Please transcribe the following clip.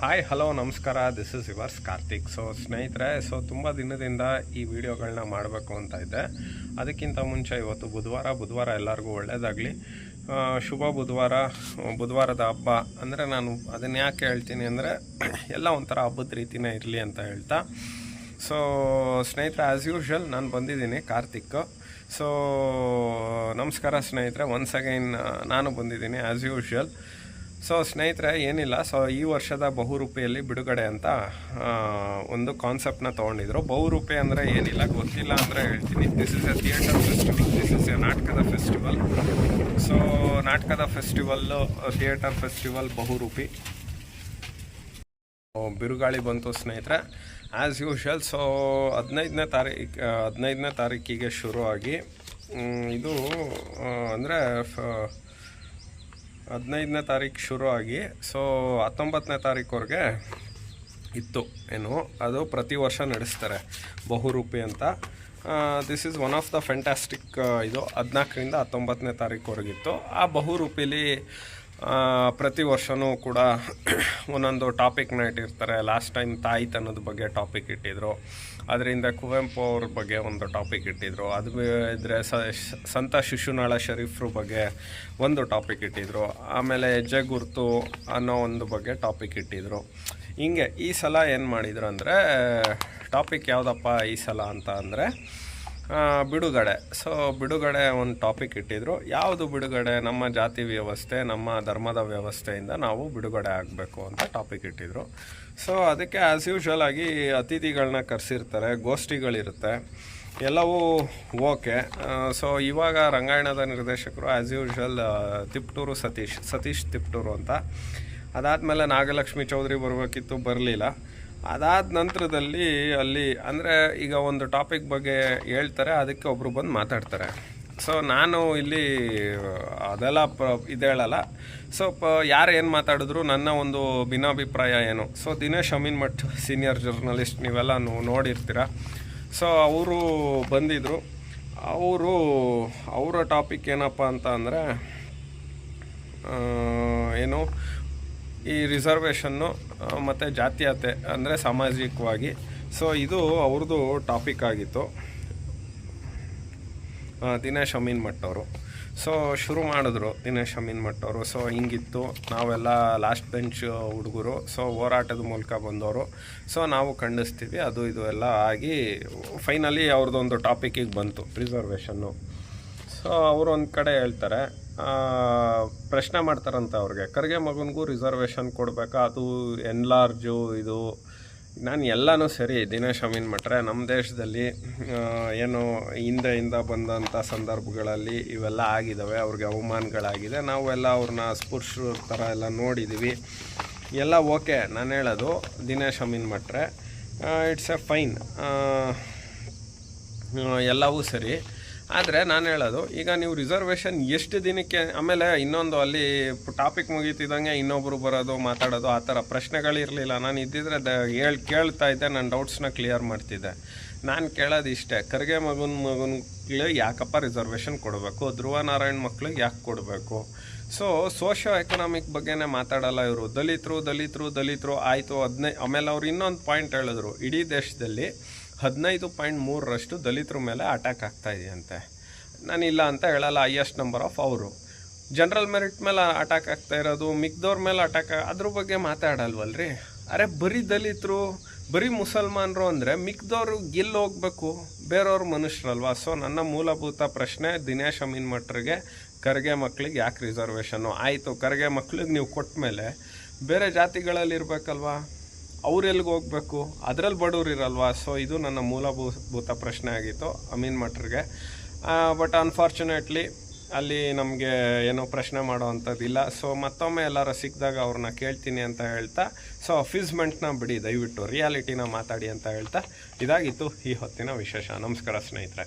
Hi hello ನಮಸ್ಕಾರ, this is yours Karthik. ಸ್ನೇಹಿತರೆ, ತುಂಬ ದಿನದಿಂದ ಈ ವಿಡಿಯೋಗಳನ್ನ ಮಾಡಬೇಕು ಅಂತ ಇದ್ದೆ. ಅದಕ್ಕಿಂತ ಮುಂಚೆ ಇವತ್ತು ಬುಧವಾರ ಎಲ್ಲರಿಗೂ ಒಳ್ಳೆಯದಾಗಲಿ. ಶುಭ ಬುಧವಾರದ ಹಬ್ಬ ಅಂದರೆ ನಾನು ಅದನ್ನು ಯಾಕೆ ಹೇಳ್ತೀನಿ ಅಂದರೆ ಎಲ್ಲ ಒಂಥರ ಹಬ್ಬದ ರೀತಿಯೇ ಇರಲಿ ಅಂತ ಹೇಳ್ತಾ. ಸ್ನೇಹಿತರೆ, ಆ್ಯಸ್ ಯೂಶ್ವಲ್ ನಾನು ಬಂದಿದ್ದೀನಿ ಕಾರ್ತಿಕ್. ನಮಸ್ಕಾರ ಸ್ನೇಹಿತರೆ, ಒನ್ಸ್ ಅಗೈನ್ ನಾನು ಬಂದಿದ್ದೀನಿ ಆ್ಯಸ್ ಯೂಶ್ವಲ್. ಸ್ನೇಹಿತರೆ, ಏನಿಲ್ಲ, ಈ ವರ್ಷದ ಬಹುರೂಪಿಯಲ್ಲಿ ಬಿಡುಗಡೆ ಅಂತ ಒಂದು ಕಾನ್ಸೆಪ್ಟನ್ನ ತೊಗೊಂಡಿದ್ರು. ಬಹುರೂಪಿ ಅಂದರೆ ಏನಿಲ್ಲ, ಗೊತ್ತಿಲ್ಲ ಅಂದರೆ ಹೇಳ್ತೀನಿ. This is A theatre festival, this is A ನಾಟಕದ ಫೆಸ್ಟಿವಲ್. ನಾಟಕದ ಫೆಸ್ಟಿವಲ್ಲು, ಥಿಯೇಟರ್ ಫೆಸ್ಟಿವಲ್ ಬಹುರೂಪಿ ಬಿರುಗಾಳಿ ಬಂತು ಸ್ನೇಹಿತರೆ, ಆ್ಯಸ್ ಯೂಶ್ವಲ್. 15ನೇ ತಾರೀಕಿಗೆ ಶುರುವಾಗಿ ಇದು ಅಂದರೆ 15ನೇ ತಾರೀಕು ಶುರುವಾಗಿ 19ನೇ ತಾರೀಕುವರೆಗೆ ಇತ್ತು. ಅದು ಪ್ರತಿ ವರ್ಷ ನಡೆಸ್ತಾರೆ ಬಹುರೂಪಿ ಅಂತ. This is one of the fantastic. ಇದು 14ರಿಂದ 19ನೇ ತಾರೀಕುವರೆಗಿತ್ತು. ಆ ಬಹುರೂಪಿಲಿ ಪ್ರತಿ ವರ್ಷವೂ ಕೂಡ ಒಂದೊಂದು ಟಾಪಿಕ್ನ ಇಟ್ಟಿರ್ತಾರೆ. ಲಾಸ್ಟ್ ಟೈಮ್ ತಾಯಿತನದ ಬಗ್ಗೆ ಟಾಪಿಕ್ ಇಟ್ಟಿದ್ರು, ಅದರಿಂದ ಕುವೆಂಪು ಅವ್ರ ಬಗ್ಗೆ ಒಂದು ಟಾಪಿಕ್ ಇಟ್ಟಿದ್ರು. ಅದು ಇದ್ದರೆ ಸಂತ ಶಿಶುನಾಳ ಶರೀಫ್ರ ಬಗ್ಗೆ ಒಂದು ಟಾಪಿಕ್ ಇಟ್ಟಿದ್ರು. ಆಮೇಲೆ ಹೆಜ್ಜೆ ಗುರುತು ಅನ್ನೋ ಒಂದು ಬಗ್ಗೆ ಟಾಪಿಕ್ ಇಟ್ಟಿದ್ರು. ಹಿಂಗೆ ಈ ಸಲ ಏನು ಮಾಡಿದ್ರು ಅಂದರೆ, ಟಾಪಿಕ್ ಯಾವುದಪ್ಪ ಈ ಸಲ ಅಂತ ಅಂದರೆ ಬಿಡುಗಡೆ. ಬಿಡುಗಡೆ ಒಂದು ಟಾಪಿಕ್ ಇಟ್ಟಿದ್ರು. ಯಾವುದು ಬಿಡುಗಡೆ? ನಮ್ಮ ಜಾತಿ ವ್ಯವಸ್ಥೆ, ನಮ್ಮ ಧರ್ಮದ ವ್ಯವಸ್ಥೆಯಿಂದ ನಾವು ಬಿಡುಗಡೆ ಆಗಬೇಕು ಅಂತ ಟಾಪಿಕ್ ಇಟ್ಟಿದ್ರು. ಅದಕ್ಕೆ ಆ್ಯಸ್ ಯೂಶ್ವಲ್ ಆಗಿ ಅತಿಥಿಗಳನ್ನ ಕರೆಸಿರ್ತಾರೆ, ಗೋಷ್ಠಿಗಳಿರುತ್ತೆ, ಎಲ್ಲವೂ ಓಕೆ. ಇವಾಗ ರಂಗಾಯಣದ ನಿರ್ದೇಶಕರು ಆ್ಯಸ್ ಯೂಶ್ವಲ್ ತಿಪ್ಟೂರು ಸತೀಶ್ ತಿಪ್ಟೂರು ಅಂತ. ಅದಾದಮೇಲೆ ನಾಗಲಕ್ಷ್ಮಿ ಚೌಧರಿ ಬರಬೇಕಿತ್ತು, ಬರಲಿಲ್ಲ. ಅದಾದ ನಂತರದಲ್ಲಿ ಅಲ್ಲಿ ಅಂದರೆ ಈಗ ಒಂದು ಟಾಪಿಕ್ ಬಗ್ಗೆ ಹೇಳ್ತಾರೆ, ಅದಕ್ಕೆ ಒಬ್ಬರು ಬಂದು ಮಾತಾಡ್ತಾರೆ. ನಾನು ಇಲ್ಲಿ ಅದೆಲ್ಲ ಇದು ಹೇಳಲ್ಲ. ಯಾರು ಏನು ಮಾತಾಡಿದ್ರು ನನ್ನ ಒಂದು ಭಿನ್ನಾಭಿಪ್ರಾಯ ಏನು. ದಿನೇಶ್ ಅಮೀನ್ ಮಠ್ ಸೀನಿಯರ್ ಜರ್ನಲಿಸ್ಟ್, ನೀವೆಲ್ಲ ನೋಡಿರ್ತೀರ. ಅವರು ಬಂದಿದ್ದರು. ಅವರ ಟಾಪಿಕ್ ಏನಪ್ಪ ಅಂತ ಅಂದರೆ ಏನು, ಈ ರಿಸರ್ವೇಷನ್ನು ಮತ್ತು ಜಾತೀಯತೆ ಅಂದರೆ ಸಾಮಾಜಿಕವಾಗಿ. ಇದು ಅವ್ರದ್ದು ಟಾಪಿಕ್ ಆಗಿತ್ತು, ದಿನೇಶ್ ಅಮೀನ್ ಮಠ್ ಅವರು. ಶುರು ಮಾಡಿದ್ರು ದಿನೇಶ್ ಅಮೀನ್ ಮಠ್ ಅವರು. ಹಿಂಗಿತ್ತು, ನಾವೆಲ್ಲ ಲಾಸ್ಟ್ ಬೆಂಚ್ ಹುಡುಗರು, ಹೋರಾಟದ ಮೂಲಕ ಬಂದವರು. ನಾವು ಖಂಡಿಸ್ತೀವಿ, ಅದು ಇದು ಎಲ್ಲ ಆಗಿ ಫೈನಲಿ ಅವ್ರದ್ದೊಂದು ಟಾಪಿಕ್ಕಿಗೆ ಬಂತು, ರಿಸರ್ವೇಷನ್ನು. ಅವರು ಒಂದು ಕಡೆ ಹೇಳ್ತಾರೆ, ಪ್ರಶ್ನೆ ಮಾಡ್ತಾರಂತ ಅವ್ರಿಗೆ, ಖರ್ಗೆ ಮಗನಿಗೂ ರಿಸರ್ವೇಷನ್ ಕೊಡಬೇಕಾ, ಅದು ಎನ್ಲಾರ್ಜು ಇದು. ನಾನು ಎಲ್ಲನೂ ಸರಿ, ದಿನೇಶ್ ಅಮೀನ್ ಮಠ್ರೆ, ನಮ್ಮ ದೇಶದಲ್ಲಿ ಏನು ಹಿಂದೆಯಿಂದ ಬಂದಂಥ ಸಂದರ್ಭಗಳಲ್ಲಿ ಇವೆಲ್ಲ ಆಗಿದ್ದಾವೆ, ಅವ್ರಿಗೆ ಅವಮಾನಗಳಾಗಿದೆ. ನಾವೆಲ್ಲ ಅವ್ರನ್ನ ಸ್ಪುರುಷರ ಥರ ಎಲ್ಲ ನೋಡಿದ್ದೀವಿ, ಎಲ್ಲ ಓಕೆ. ನಾನು ಹೇಳೋದು Dinesh Amin Mathre, it's a fine, ಎಲ್ಲವೂ ಸರಿ. ಆದರೆ ನಾನು ಹೇಳೋದು, ಈಗ ನೀವು ರಿಸರ್ವೇಷನ್ ಎಷ್ಟು ದಿನಕ್ಕೆ, ಆಮೇಲೆ ಇನ್ನೊಂದು ಅಲ್ಲಿ ಟಾಪಿಕ್ ಮುಗೀತಿದ್ದಂಗೆ ಇನ್ನೊಬ್ಬರು ಬರೋದು, ಮಾತಾಡೋದು, ಆ ಥರ ಪ್ರಶ್ನೆಗಳಿರಲಿಲ್ಲ. ನಾನು ಇದ್ದಿದ್ರೆ ಕೇಳ್ತಾ ಇದ್ದೆ, ನನ್ನ ಡೌಟ್ಸ್ನ ಕ್ಲಿಯರ್ ಮಾಡ್ತಿದ್ದೆ. ನಾನು ಕೇಳೋದು ಇಷ್ಟೇ, ಖರ್ಗೆ ಮಗನಿಗೆ ಯಾಕಪ್ಪ ರಿಸರ್ವೇಷನ್ ಕೊಡಬೇಕು, ಧ್ರುವ ನಾರಾಯಣ್ ಮಕ್ಳಿಗೆ ಯಾಕೆ ಕೊಡಬೇಕು? ಸೋಷಿಯೋ ಎಕನಾಮಿಕ್ ಬಗ್ಗೆನೇ ಮಾತಾಡಲ್ಲ ಇವರು. ದಲಿತರು ಆಯಿತು. ಆಮೇಲೆ ಅವ್ರು ಇನ್ನೊಂದು ಪಾಯಿಂಟ್ ಹೇಳಿದ್ರು, ಇಡೀ ದೇಶದಲ್ಲಿ 15.3% ದಲಿತರ ಮೇಲೆ ಅಟ್ಯಾಕ್ ಆಗ್ತಾ ಇದೆಯಂತೆ. ನಾನಿಲ್ಲ ಅಂತ ಹೇಳಲ್ಲ, ಹೈಯೆಸ್ಟ್ ನಂಬರ್ ಆಫ್ ಅವರು. ಜನರಲ್ ಮೆರಿಟ್ ಮೇಲೆ ಅಟ್ಯಾಕ್ ಆಗ್ತಾ ಇರೋದು, ಮಿಕ್ದವ್ರ ಮೇಲೆ ಅಟ್ಯಾಕ್, ಅದ್ರ ಬಗ್ಗೆ ಮಾತಾಡಲ್ವಲ್ರಿ. ಅರೆ, ಬರೀ ದಲಿತರು, ಬರೀ ಮುಸಲ್ಮಾನರು ಅಂದರೆ ಮಿಕ್ದವ್ರು ಗೆಲ್ಲಿ ಹೋಗ್ಬೇಕು? ಬೇರೆಯವ್ರ ಮನುಷ್ಯರಲ್ವಾ? ನನ್ನ ಮೂಲಭೂತ ಪ್ರಶ್ನೆ ದಿನೇಶ್ ಅಮೀನ್ ಮಠ್ರಿಗೆ, ಖರ್ಗೆ ಮಕ್ಳಿಗೆ ಯಾಕೆ ರಿಸರ್ವೇಷನ್ನು? ಆಯಿತು, ಖರ್ಗೆ ಮಕ್ಳಿಗೆ ನೀವು ಕೊಟ್ಟ ಮೇಲೆ ಬೇರೆ ಜಾತಿಗಳಲ್ಲಿ ಇರಬೇಕಲ್ವಾ, ಅವ್ರೆಲ್ಲಿಗೆ ಹೋಗ್ಬೇಕು? ಅದರಲ್ಲಿ ಬಡವ್ರು ಇರಲ್ವಾ? ಇದು ನನ್ನ ಮೂಲಭೂತ ಪ್ರಶ್ನೆ ಆಗಿತ್ತು ಅಮೀನ್ ಮಠ್ರಿಗೆ. ಬಟ್ ಅನ್ಫಾರ್ಚುನೇಟ್ಲಿ ಅಲ್ಲಿ ನಮಗೆ ಏನೋ ಪ್ರಶ್ನೆ ಮಾಡೋ ಅಂಥದ್ದಿಲ್ಲ. ಮತ್ತೊಮ್ಮೆ ಎಲ್ಲರೂ ಸಿಕ್ಕಿದಾಗ ಅವ್ರನ್ನ ಕೇಳ್ತೀನಿ ಅಂತ ಹೇಳ್ತಾ, ಅಫೀಸ್ಮೆಂಟ್ನ ಬಿಡಿ, ದಯವಿಟ್ಟು ರಿಯಾಲಿಟಿನ ಮಾತಾಡಿ ಅಂತ ಹೇಳ್ತಾ, ಇದಾಗಿತ್ತು ಈ ಹೊತ್ತಿನ ವಿಶೇಷ. ನಮಸ್ಕಾರ ಸ್ನೇಹಿತರೆ.